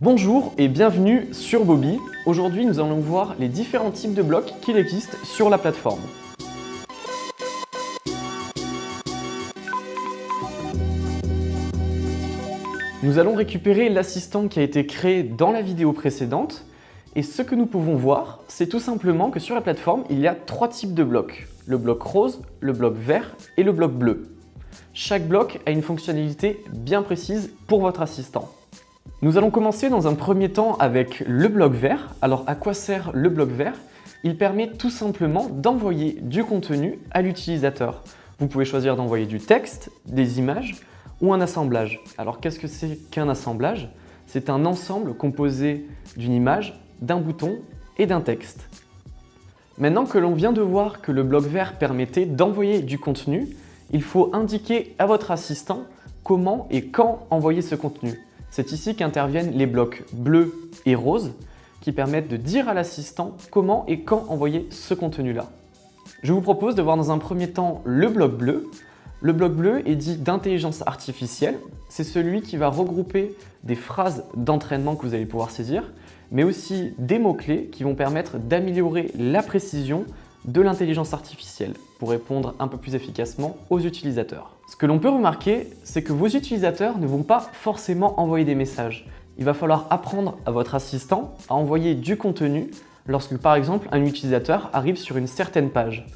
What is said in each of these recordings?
Bonjour et bienvenue sur Bobby. Aujourd'hui, nous allons voir les différents types de blocs qu'il existe sur la plateforme. Nous allons récupérer l'assistant qui a été créé dans la vidéo précédente. Et ce que nous pouvons voir, c'est tout simplement que sur la plateforme, il y a trois types de blocs. Le bloc rose, le bloc vert et le bloc bleu. Chaque bloc a une fonctionnalité bien précise pour votre assistant. Nous allons commencer dans un premier temps avec le bloc vert. Alors à quoi sert le bloc vert? Il permet tout simplement d'envoyer du contenu à l'utilisateur. Vous pouvez choisir d'envoyer du texte, des images ou un assemblage. Alors qu'est-ce que c'est qu'un assemblage? C'est un ensemble composé d'une image, d'un bouton et d'un texte. Maintenant que l'on vient de voir que le bloc vert permettait d'envoyer du contenu, il faut indiquer à votre assistant comment et quand envoyer ce contenu. C'est ici qu'interviennent les blocs bleus et roses qui permettent de dire à l'assistant comment et quand envoyer ce contenu-là. Je vous propose de voir dans un premier temps le bloc bleu. Le bloc bleu est dit d'intelligence artificielle. C'est celui qui va regrouper des phrases d'entraînement que vous allez pouvoir saisir, mais aussi des mots-clés qui vont permettre d'améliorer la précision de l'intelligence artificielle pour répondre un peu plus efficacement aux utilisateurs. Ce que l'on peut remarquer, c'est que vos utilisateurs ne vont pas forcément envoyer des messages. Il va falloir apprendre à votre assistant à envoyer du contenu lorsque, par exemple, un utilisateur arrive sur une certaine page.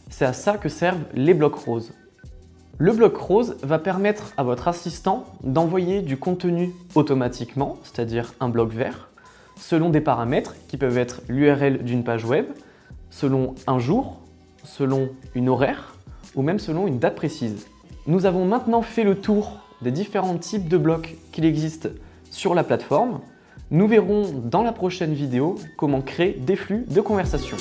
C'est à ça que servent les blocs roses. Le bloc rose va permettre à votre assistant d'envoyer du contenu automatiquement, c'est-à-dire un bloc vert, selon des paramètres qui peuvent être l'URL d'une page web, selon un jour, selon une horaire ou même selon une date précise. Nous avons maintenant fait le tour des différents types de blocs qu'il existe sur la plateforme. Nous verrons dans la prochaine vidéo comment créer des flux de conversation.